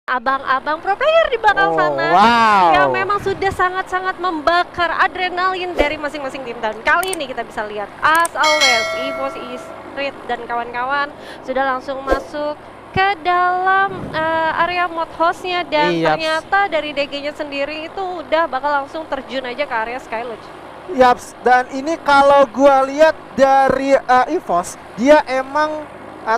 abang-abang pro player di belakang sana yang memang sudah sangat-sangat membakar adrenalin dari masing-masing tim. Dan kali ini kita bisa lihat as always EVOS Street dan kawan-kawan sudah langsung masuk ke dalam area mod hostnya dan ternyata dari DG-nya sendiri itu udah bakal langsung terjun aja ke area Sky Lodge. Yaps, dan ini kalau gua lihat dari EVOS, dia emang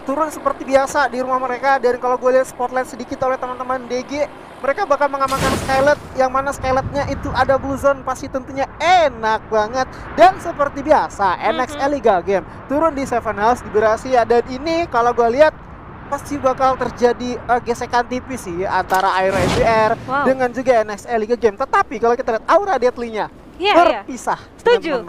turun seperti biasa di rumah mereka. Dan kalau gue lihat spotlight sedikit oleh teman-teman DG, mereka bakal mengamankan Skylet, yang mana Skyletnya itu ada blue zone, pasti tentunya enak banget. Dan seperti biasa, NXL Liga Game turun di Seven House di Berasia. Dan ini kalau gue lihat pasti bakal terjadi gesekan tipis sih antara Aero MBR dengan juga NXL Liga Game. Tetapi kalau kita lihat aura Deadly-nya berpisah. Setuju.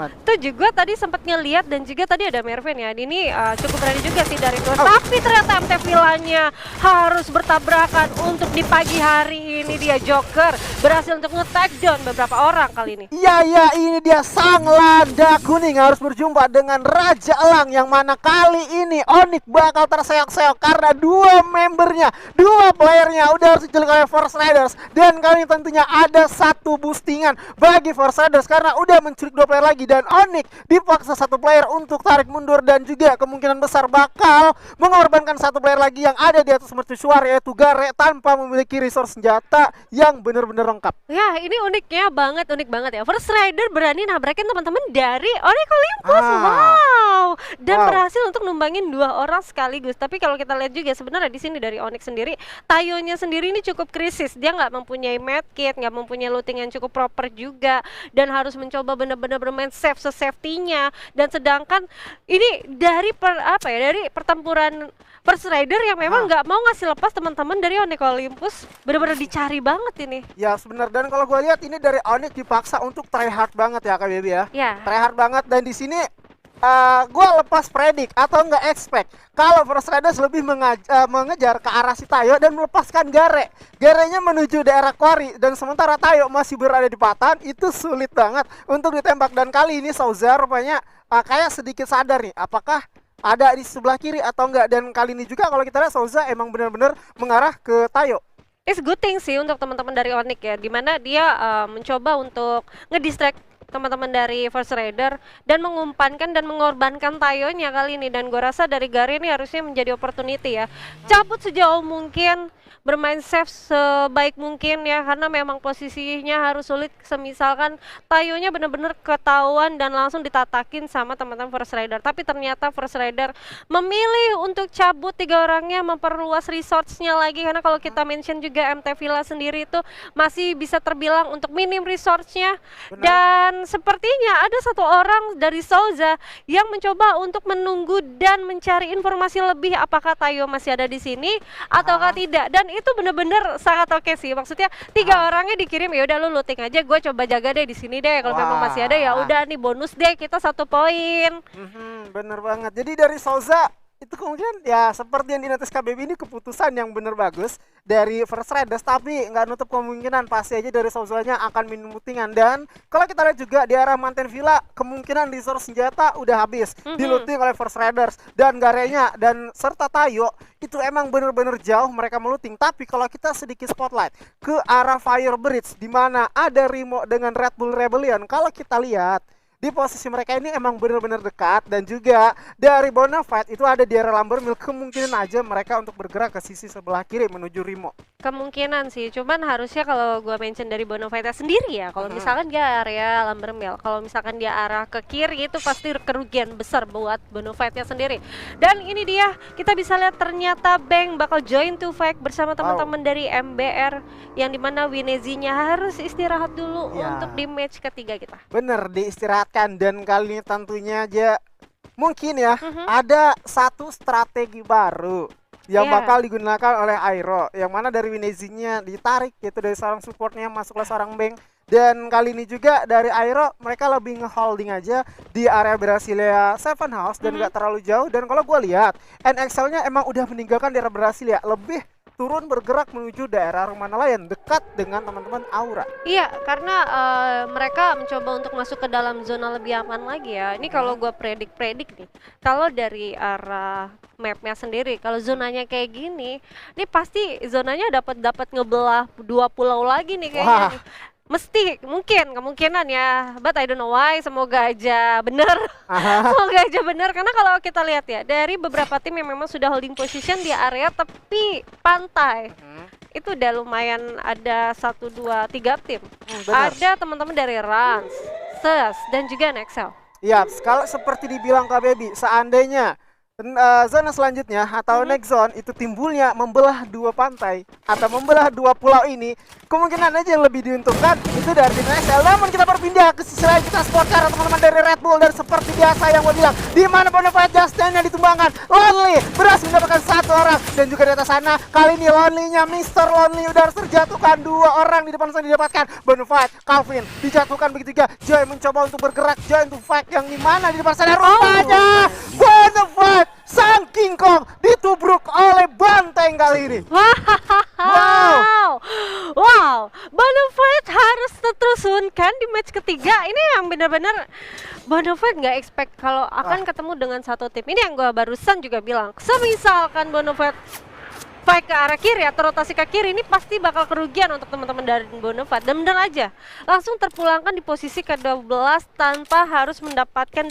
Gue tadi sempat ngeliat dan juga tadi ada Mervin ya. Ini cukup berani juga sih dari Ghost. Tapi ternyata MT Villanya harus bertabrakan untuk di pagi hari ini. Dia Joker berhasil untuk nge-take down beberapa orang kali ini. Iya, ini dia sang lada kuning harus berjumpa dengan Raja Elang, yang mana kali ini Onyx bakal terseok-seok karena dua membernya, dua playernya udah harus diculik oleh Force Riders. Dan kali ini tentunya ada satu boostingan bagi Force Riders karena udah menculik dua player lagi, dan Onyx dipaksa satu player untuk tarik mundur dan juga kemungkinan besar bakal mengorbankan satu player lagi yang ada di atas mercusuar, yaitu Gare, tanpa memiliki resource senjata yang benar-benar lengkap. Ya, ini unik banget ya. First Rider berani nabrakin teman-teman dari Onyx Olympus. Wow. Dan berhasil untuk numbangin dua orang sekaligus. Tapi kalau kita lihat juga sebenarnya di sini dari Onyx sendiri, Tayonya sendiri ini cukup krisis. Dia nggak mempunyai medkit, nggak mempunyai looting yang cukup proper juga, dan harus mencoba benar-benar bermain safety-nya. Dan sedangkan ini dari pertempuran First Rider yang memang nggak mau ngasih lepas teman-teman dari Onyx Olympus, benar-benar dicari banget ini. Ya sebenar, dan kalau gue lihat ini dari Onyx dipaksa untuk try hard banget ya Kak Baby ya. Try hard banget, dan di sini gue lepas predik atau nggak expect kalau First Riders lebih mengejar ke arah si Tayo dan melepaskan Garenya menuju daerah Quarry, dan sementara Tayo masih berada di Patan. Itu sulit banget untuk ditembak, dan kali ini Souza rupanya kayak sedikit sadar nih apakah ada di sebelah kiri atau enggak. Dan kali ini juga kalau kita lihat Souza emang benar-benar mengarah ke Tayo. It's good thing sih untuk teman-teman dari Onyx ya, dimana dia mencoba untuk ngedistract teman-teman dari First Rider dan mengumpankan dan mengorbankan Tayonya kali ini. Dan gue rasa dari Gary ini harusnya menjadi opportunity ya, cabut sejauh mungkin, bermain safe sebaik mungkin ya, karena memang posisinya harus sulit. Semisalkan Tayonya benar-benar ketahuan dan langsung ditatakin sama teman-teman First Rider, tapi ternyata First Rider memilih untuk cabut tiga orangnya, memperluas resource-nya lagi, karena kalau kita mention juga MT Villa sendiri itu masih bisa terbilang untuk minim resource-nya. Dan sepertinya ada satu orang dari Souza yang mencoba untuk menunggu dan mencari informasi lebih apakah Tayo masih ada di sini ataukah tidak. Dan itu bener-bener sangat oke sih, maksudnya tiga orangnya dikirim, ya udah lu looting aja, gue coba jaga deh di sini deh, kalau memang masih ada ya udah nih bonus deh kita 1 poin. Bener banget. Jadi dari Souza itu kemungkinan ya seperti yang dinotis KBB, ini keputusan yang bener bagus dari First Riders, tapi nggak nutup kemungkinan pasti aja dari Souzanya akan minum lootingan. Dan kalau kita lihat juga di arah Mountain Villa, kemungkinan resource senjata udah habis di looting oleh First Riders, dan Garenya dan serta Tayo itu emang bener-bener jauh mereka meluting. Tapi kalau kita sedikit spotlight ke arah Fire Bridge, di mana ada Rimo dengan Red Bull Rebellion, kalau kita lihat di posisi mereka ini emang benar-benar dekat. Dan juga dari Bonafide itu ada di area Lumbermill, kemungkinan aja mereka untuk bergerak ke sisi sebelah kiri menuju Rimo. Kemungkinan sih, cuman harusnya kalau gue mention dari Bonafide sendiri ya, kalau misalkan dia area Lumbermill, kalau misalkan dia arah ke kiri itu pasti kerugian besar buat Bonafide-nya sendiri. Dan ini dia, kita bisa lihat ternyata Bang bakal join to fight bersama teman-teman dari MBR, yang dimana Winezinya harus istirahat dulu untuk di match ketiga kita. Bener, diistirahatkan. Dan kali ini tentunya aja mungkin ya ada satu strategi baru yang bakal digunakan oleh Aero, yang mana dari Winezinya ditarik gitu dari seorang supportnya, masuklah seorang Bang. Dan kali ini juga dari Aero mereka lebih nge-holding aja di area Brasilia Seven House dan gak terlalu jauh. Dan kalau gue lihat NXL-nya emang udah meninggalkan daerah Brasilia, lebih turun bergerak menuju daerah rumah nelayan dekat dengan teman-teman Aura. Iya, karena mereka mencoba untuk masuk ke dalam zona lebih aman lagi ya. Ini kalau gua predik nih, kalau dari arah mapnya sendiri, kalau zonanya kayak gini, ini pasti zonanya dapat dapat ngebelah 2 pulau lagi nih kayaknya Wah. nih. Mesti mungkin kemungkinan ya, but I don't know why. Semoga aja bener. Aha. Semoga aja bener, karena kalau kita lihat ya dari beberapa tim yang memang sudah holding position di area tepi pantai, itu udah lumayan ada 1, 2, 3 tim. Benar. Ada teman-teman dari Rans, Ses, dan juga Nexel. Ya, kalau seperti dibilang Kak Baby, seandainya zona selanjutnya atau next zone itu timbulnya membelah 2 pantai atau membelah 2 pulau ini, kemungkinan aja yang lebih diuntungkan itu dari tim XL. Namun kita berpindah ke sisi lain, kita support karena teman-teman dari Red Bull, dan seperti biasa yang gue bilang, di mana Bonafide Justin-nya ditumbangkan, Lonely berhasil mendapatkan 1 orang, dan juga di atas sana kali ini Lonely-nya Mr. Lonely udah harus terjatuhkan, 2 orang di depan sana didapatkan. Bonafide, Calvin dijatuhkan begitu juga. Joy mencoba untuk bergerak, Joy untuk fight yang di mana di depan sana rupanya Bonafide sang King Kong ditubruk oleh banteng kali ini. Wow, wow, Bonafide harus tersunkan di match ketiga. Ini yang benar-benar Bonafide nggak expect kalau akan ketemu dengan satu tim. Ini yang gua barusan juga bilang. Semisalkan Bonafide fight ke arah kiri atau rotasi ke kiri, ini pasti bakal kerugian untuk teman-teman dari Bonafide. Dan benar aja, langsung terpulangkan di posisi ke-12 tanpa harus mendapatkan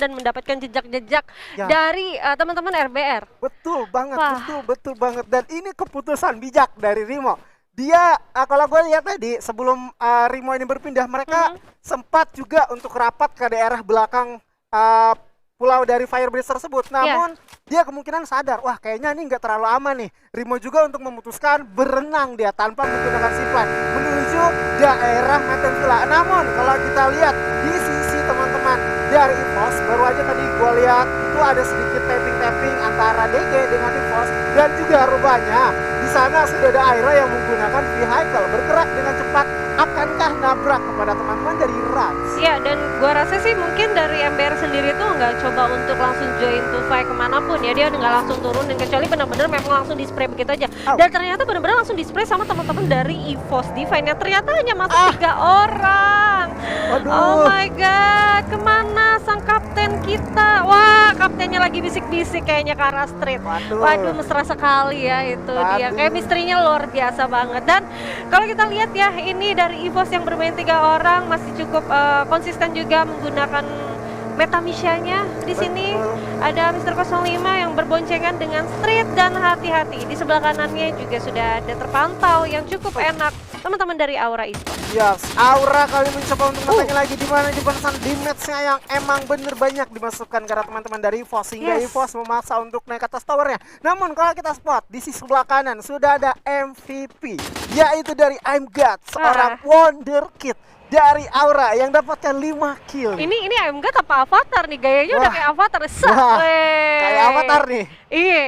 jejak-jejak Ya. dari teman-teman RBR. Betul banget, Wah. betul banget. Dan ini keputusan bijak dari Rimo. Dia kalau gue lihat tadi sebelum Rimo ini berpindah, mereka sempat juga untuk rapat ke daerah belakang pulau dari Firebase tersebut. Namun dia kemungkinan sadar, wah kayaknya ini nggak terlalu aman nih. Rimo juga untuk memutuskan berenang dia tanpa menggunakan zipline menuju daerah Mountain Villa. Namun kalau kita lihat di sisi teman-teman dari EVOS, baru aja tadi gue lihat itu ada sedikit tapping antara DG dengan EVOS, dan juga rupanya di sana sudah ada Aira yang menggunakan vehicle bergerak dengan cepat. Akankah nabrak kepada teman-teman dari Rans? Iya, dan gua rasa sih mungkin dari MBR sendiri tuh nggak coba untuk langsung join to fight kemanapun ya. Dia nggak langsung turun, dan kecuali benar-benar memang langsung di spray begitu aja. Dan ternyata benar-benar langsung di spray sama teman-teman dari EVOS Divine yang ternyata hanya masuk 3 orang. Waduh. Oh my god, kemana sang kapten kita? Wah, kaptennya lagi bisik-bisik kayaknya ke arah street. Waduh, mesra sekali ya itu dia. Kayak misterinya luar biasa banget. Dan kalau kita lihat ya, ini dari EVOS yang bermain 3 orang masih cukup konsisten juga menggunakan meta Misha-nya. Di sini ada Mr. 05 yang berboncengan dengan Street, dan hati-hati di sebelah kanannya juga sudah ada terpantau yang cukup enak, teman-teman dari Aura itu. Yes, Aura kali mencoba untuk matanya lagi di mana di pesan damage-nya yang emang bener banyak dimasukkan karena teman-teman dari EVOS, sehingga EVOS memaksa untuk naik ke atas towernya. Namun kalau kita spot di sisi sebelah kanan sudah ada MVP, yaitu dari I'm God, seorang wonderkid dari Aura yang dapatkan 5 kill. Ini AMG apa Avatar nih, gayanya udah kayak Avatar. Kayak Avatar nih. Iya,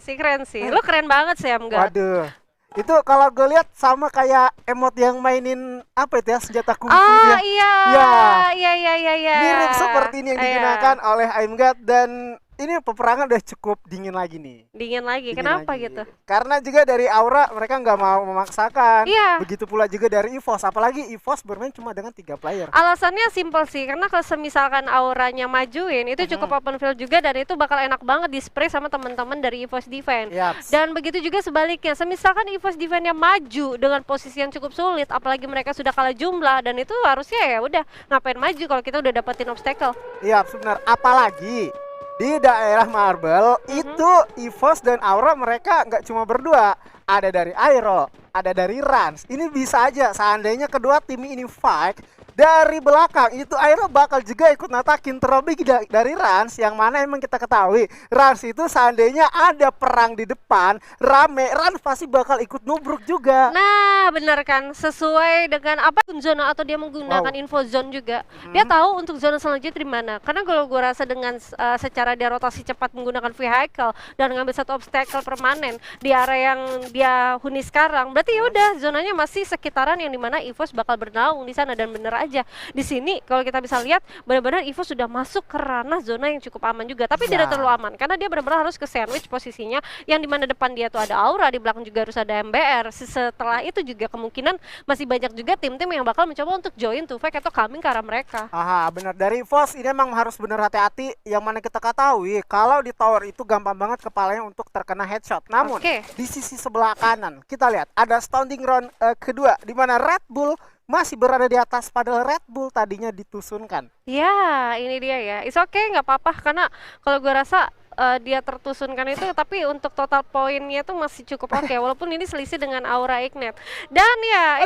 keren sih. Lo keren banget sih AMG. Waduh. Itu kalau gue lihat sama kayak emot yang mainin apa itu ya, senjata kungfu dia. Iya. Mirip seperti ini yang digunakan oleh I'm God, dan ini peperangan udah cukup dingin lagi nih. Dingin lagi. Kenapa gitu? Karena juga dari Aura mereka nggak mau memaksakan. Iya. Begitu pula juga dari EVOS, apalagi EVOS bermain cuma dengan 3 player. Alasannya simpel sih, karena kalau semisalkan Auranya majuin itu cukup open field juga, dan itu bakal enak banget di spray sama teman-teman dari EVOS Divine. Dan begitu juga sebaliknya, semisalkan EVOS Divine-nya maju dengan posisi yang cukup sulit, apalagi mereka sudah kalah jumlah, dan itu harusnya ya udah ngapain maju kalau kita udah dapetin obstacle. Iya benar, apalagi di daerah Marble itu EVOS dan Aura mereka nggak cuma berdua, ada dari Aero, ada dari Rans. Ini bisa aja seandainya kedua tim ini fight dari belakang, itu Aero bakal juga ikut natakin, terlebih dari Rans, yang mana emang kita ketahui Rans itu seandainya ada perang di depan rame, Rans pasti bakal ikut nubruk juga. Nah benar kan, sesuai dengan apa zona, atau dia menggunakan info zone juga. Dia tahu untuk zona selanjutnya di mana, karena kalau gue rasa dengan secara dia rotasi cepat menggunakan vehicle dan ngambil satu obstacle permanen di area yang dia huni sekarang, berarti ya udah zonanya masih sekitaran yang dimana EVOS bakal bernaung di sana. Dan bener aja. Di sini kalau kita bisa lihat benar-benar Evo sudah masuk ke ranah zona yang cukup aman juga, tapi Iya. tidak terlalu aman karena dia benar-benar harus ke sandwich posisinya, yang dimana depan dia tuh ada Aura, di belakang juga harus ada MBR. Setelah itu juga kemungkinan masih banyak juga tim-tim yang bakal mencoba untuk join to fight atau coming ke arah mereka. Aha, benar, dari Vos ini emang harus benar hati-hati, yang mana kita ketahui kalau di tower itu gampang banget kepalanya untuk terkena headshot. Namun Oke. di sisi sebelah kanan kita lihat ada standing round kedua di mana Red Bull masih berada di atas, padahal Red Bull tadinya ditusunkan. Ya, ini dia ya. It's okay, nggak apa-apa karena kalau gue rasa dia tertusunkan itu, tapi untuk total poinnya tuh masih cukup oke, walaupun ini selisih dengan Aura Ignite. Dan ya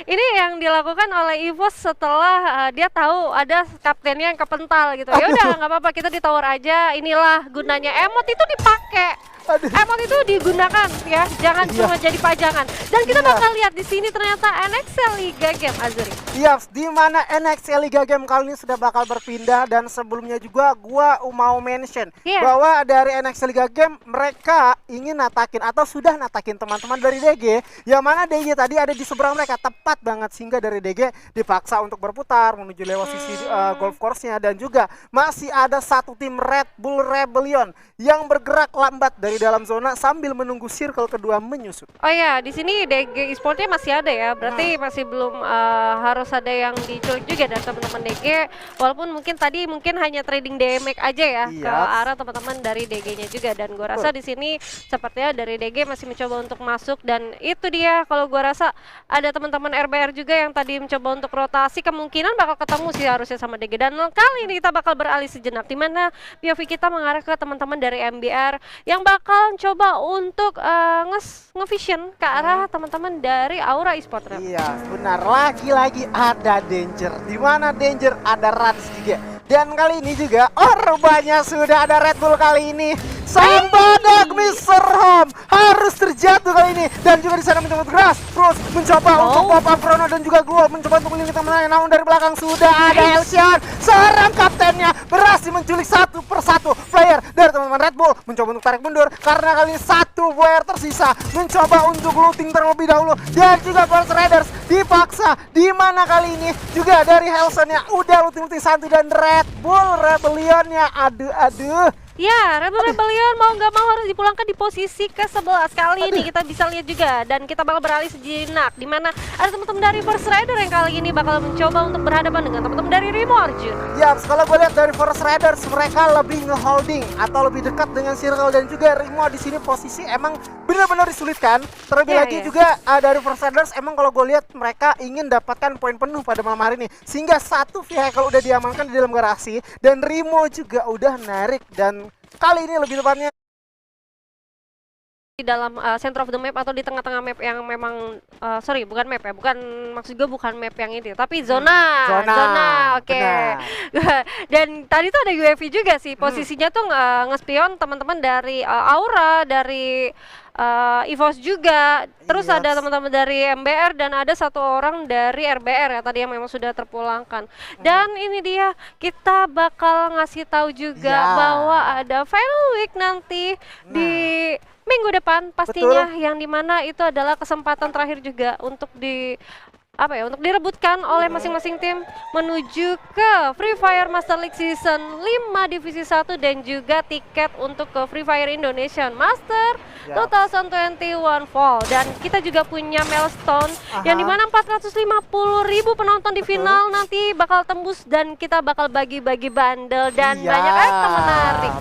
ini yang dilakukan oleh EVOS setelah dia tahu ada kaptennya yang kepental gitu. Ya udah nggak apa-apa, kita di tower aja. Inilah gunanya emot itu dipakai. Aduh. Emot itu digunakan ya, jangan Iya. cuma jadi pajangan. Dan kita Iya. bakal lihat di sini ternyata NXL Liga Game Azuri. Iya, di mana NXL Liga Game kali ini sudah bakal berpindah, dan sebelumnya juga gua mau mention Iya. bahwa dari NXL Liga Game mereka ingin natakin atau sudah natakin teman-teman dari DG, yang mana DG tadi ada di seberang mereka tepat banget, sehingga dari DG dipaksa untuk berputar menuju lewat sisi golf course-nya, dan juga masih ada satu tim Red Bull Rebellion yang bergerak lambat dari dalam zona sambil menunggu circle kedua menyusut. Oh ya, di sini DG Esportnya masih ada ya, berarti masih belum harus ada yang diculik juga dari teman-teman DG, walaupun mungkin tadi hanya trading damage aja ya ke Iya. arah teman-teman dari DG-nya juga. Dan gua rasa di sini sepertinya dari DG masih mencoba untuk masuk, dan itu dia kalau gua rasa ada teman-teman RBR juga yang tadi mencoba untuk rotasi, kemungkinan bakal ketemu sih harusnya sama DG. Dan kali ini kita bakal beralih sejenak, di mana POV kita mengarah ke teman-teman dari MBR yang bakal coba untuk nge-vision ke arah teman-teman dari Aura Esport. Rep. Iya, benar. Lagi-lagi ada danger. Di mana danger ada Rans juga. Dan kali ini juga, rupanya sudah ada Red Bull kali ini. Sang badak Mr. Home harus terjatuh kali ini, dan juga di sana mencoba keras terus mencoba untuk pop up Chrono dan juga Glow mencoba untuk melindungi teman-teman. Namun dari belakang sudah ada Elsian, seorang kaptennya berhasil menculik satu persatu player dari teman-teman Red Bull, mencoba untuk tarik mundur karena kali ini satu player tersisa mencoba untuk looting terlebih dahulu. Dan juga Force Raiders dipaksa, di mana kali ini juga dari Hellsonnya udah looting santai, dan Red Bull Rebellionnya aduh. Ya, Rebel Rebellion mau nggak mau harus dipulangkan di posisi ke-11 kali ini. Kita bisa lihat juga, dan kita bakal beralih sejenak, di mana ada teman-teman dari Force Rider yang kali ini bakal mencoba untuk berhadapan dengan teman-teman dari Rimo Arjun. Ya, kalau gue lihat dari Force Raiders mereka lebih nge-holding atau lebih dekat dengan circle, dan juga Rimo di sini posisi emang benar-benar disulitkan. Terlebih Iya, lagi iya. juga dari Force Raiders emang kalau gue lihat mereka ingin dapatkan poin penuh pada malam hari ini, sehingga satu vehicle udah diamankan di dalam garasi, dan Rimo juga udah narik, dan kali ini lebih tepatnya Di dalam center of the map atau di tengah-tengah map yang memang sorry, bukan map ya, maksud gue bukan map yang ini, tapi zona, oke. benar. Dan tadi tuh ada UAV juga sih, posisinya tuh ngespion teman-teman dari Aura, dari EVOS juga, terus Yes. ada teman-teman dari MBR, dan ada satu orang dari RBR ya tadi yang memang sudah terpulangkan. Dan ini dia, kita bakal ngasih tahu juga Ya. bahwa ada final week nanti di minggu depan pastinya, yang dimana itu adalah kesempatan terakhir juga untuk untuk direbutkan oleh masing-masing tim menuju ke Free Fire Master League Season 5 Divisi 1, dan juga tiket untuk ke Free Fire Indonesian Master Ya. 2021 Fall. Dan kita juga punya milestone yang dimana 450.000 penonton di final nanti bakal tembus, dan kita bakal bagi-bagi bundle dan Iya, banyak item menarik.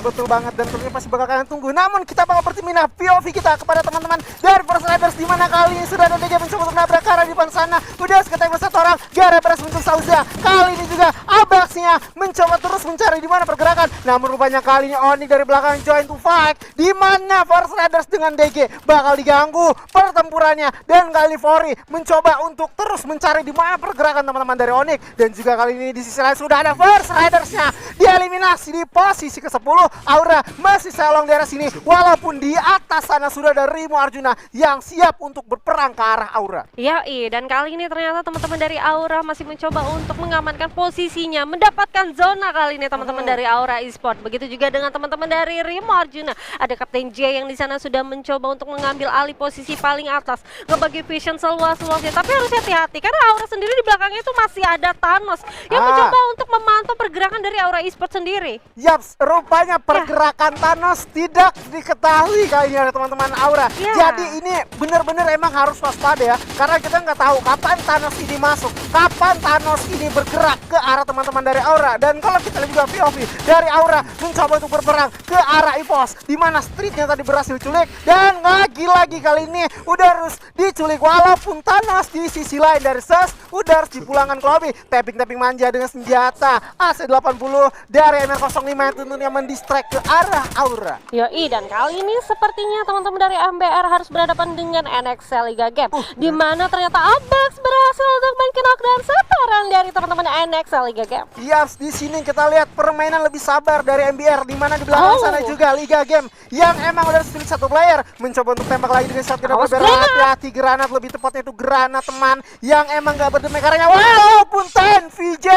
betul banget, dan tentunya pasti bakal kalian tunggu. Namun kita bakal berpindah POV kita kepada teman-teman dari Force Riders, di mana kali ini sudah ada DG mencoba untuk nabrak ke arah di depan sana. Udah sekitar satu orang, Gara beres untuk Sauza. Kali ini juga Abaxnya mencoba terus mencari di mana pergerakan. Namun rupanya kali ini Onyx dari belakang join to fight, di mana Force Riders dengan DG bakal diganggu pertempurannya, dan kali Fori mencoba untuk terus mencari di mana pergerakan teman-teman dari Onyx. Dan juga kali ini di sisi lain sudah ada Force Riders-nya dieliminasi di posisi ke-10. Aura masih selong di arah sini, walaupun di atas sana sudah ada Rimo Arjuna yang siap untuk berperang ke arah Aura. Ya, dan kali ini ternyata teman-teman dari Aura masih mencoba untuk mengamankan posisinya, mendapatkan mendapatkan zona kali ini teman-teman dari Aura Esport. Begitu juga dengan teman-teman dari Rimo Arjuna. Ada Kapten J yang di sana sudah mencoba untuk mengambil alih posisi paling atas, ngebagi vision seluas-luasnya. Tapi harus hati-hati karena Aura sendiri di belakangnya itu masih ada Thanos yang mencoba untuk memantau pergerakan dari Aura Esport sendiri. Yaps, rupanya pergerakan Thanos tidak diketahui kayaknya oleh teman-teman Aura. Jadi ini benar-benar emang harus waspada ya, karena kita nggak tahu kapan Thanos ini masuk, kapan Thanos ini bergerak ke arah teman-teman dari Aura. Dan kalau kita lihat juga POV dari Aura mencoba untuk berperang ke arah EVOS, di mana streetnya tadi berhasil culik, dan lagi-lagi kali ini udah harus diculik. Walaupun Thanos di sisi lain dari SES udah harus dipulangkan ke lobby. Tapping manja dengan senjata AC-80 dari MR05 yang tentunya mendistract ke arah Aura. Yoi, dan kali ini sepertinya teman-teman dari MBR harus berhadapan dengan NXL Liga Game, di mana ternyata Abax berhasil untuk men-knockdown setoran dari teman-teman NXL Liga Game. Yaps, di sini kita lihat permainan lebih sabar dari MBR, di mana di belakang sana juga Liga Game yang emang udah split satu player mencoba untuk tembak lagi dengan shotgun yang berbeda. Hati-hati, granat, lebih tepatnya itu granat teman yang emang gak berdemai, karena walaupun Ten VJ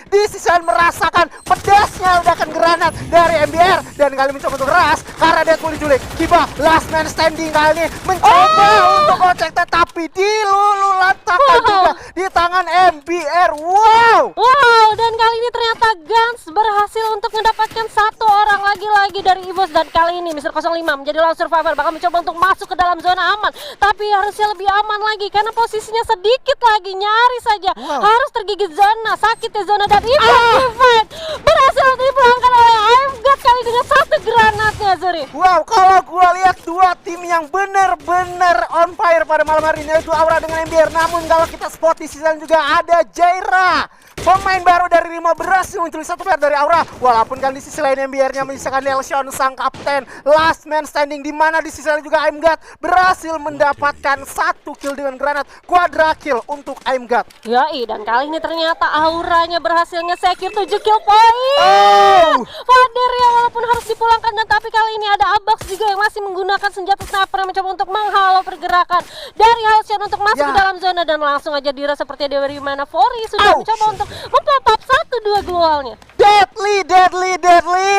di sisi lain merasakan pedasnya ledakan granat dari MBR, dan kali mencoba untuk keras karena Deadpool diculik. Kiba last man standing kali ini mencoba untuk kocek, tetapi dilululantakan juga di tangan MBR. Wow, dan kali ini ternyata Gans berhasil untuk mendapatkan satu orang lagi dari EVOS, dan kali ini Mr. 05 menjadi lone survivor, bakal mencoba untuk masuk ke dalam zona aman, tapi harusnya lebih aman lagi karena posisinya sedikit lagi, nyaris saja harus tergigit zona. Sakitnya zona, dan EVOS berhasil dipulangkan oleh AMGAT kali dengan satu granatnya, Zuri. Wow, kalau gua lihat dua tim yang benar-benar on fire pada malam hari ini, yaitu Aura dengan MBR. Namun kalau kita spot di sisi lain juga ada Jaira, pemain baru dari Rimo, berhasil menculik satu player dari Aura. Walaupun kan di sisi lain MBR-nya menyisakan Nelson sang kapten last man standing, di mana di sisi lain juga AMGAT berhasil mendapatkan satu kill dengan granat, quadra kill untuk AMGAT. Yoi, dan kali ini ternyata Auranya berhasil nge-secure 7 kill point. Fader ya, walaupun harus dipulangkan, dan tapi kali ini ada Abax juga yang masih menggunakan senjata sniper yang mencoba untuk menghalau pergerakan dari Halcyon untuk masuk ke dalam zona, dan langsung aja Dira seperti dari mana Fori sudah mencoba untuk mempop up 1-2 globalnya. Deadly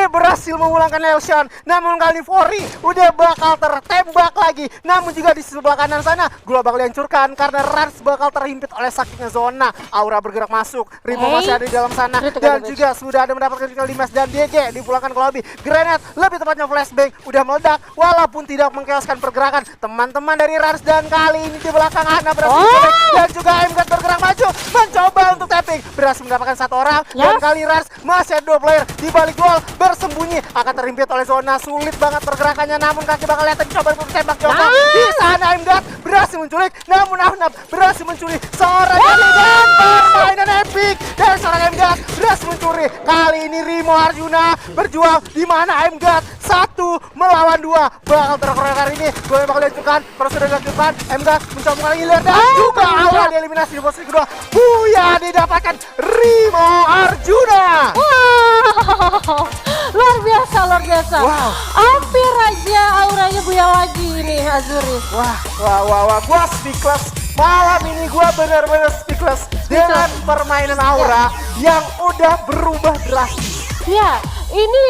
berhasil memulangkan Nelson. Namun kali ini Fori udah bakal tertembak lagi. Namun juga di sebelah kanan sana global dihancurkan karena Rans bakal terhimpit oleh sakitnya zona. Aura bergerak masuk, Rimo masih ada di dalam sana, dan juga sudah ada mendapatkan critical damage, dan DG dipulangkan ke lobby. Granat, lebih tepatnya flashbang, udah meledak walaupun tidak mengkeoskan pergerakan teman-teman dari Rans. Dan kali ini di belakang Hana berhasil dan juga AMGAT bergerak maju mencoba untuk tapping, berhasil mendapatkan satu orang. Dan kali Rans masih ada 2 player di balik wall bersembunyi, akan terhimpit oleh zona. Sulit banget pergerakannya, namun kaki bakal lihat coba untuk tembak Joko. Di sana AMGAT berhasil menculik, namun Ahnab berhasil mencuri seorang kali, dan permainan epic dari seorang AMGAT berhasil mencuri. Kali ini Rimo Arjuna berjuang, di mana AMGAT 1 melawan 2 bakal terkorek hari ini. Gue bakal dilanjutkan, terus sudah dilanjutkan. AMGAT mencoba mengalami hilir, dan juga Aura dieliminasi di posisi kedua. Buya didapatkan Rimo Arjuna. Luar biasa. Hampir aja Auranya Buya lagi ini, Azuri. Wah, gua speechless. Malam ini gua benar-benar speechless dengan permainan Aura yang udah berubah drastis. Ya, ini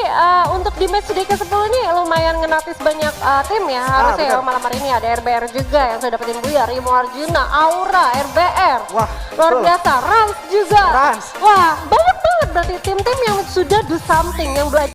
untuk di match DK10 ini lumayan ngenatis banyak tim ya. Harusnya ya malam hari ini ada RBR juga yang sudah dapetin Buya, Rimo Arjuna, Aura, RBR. Luar biasa, Rans juga. Wah, banyak banget berarti tim-tim yang sudah do something, yang belajar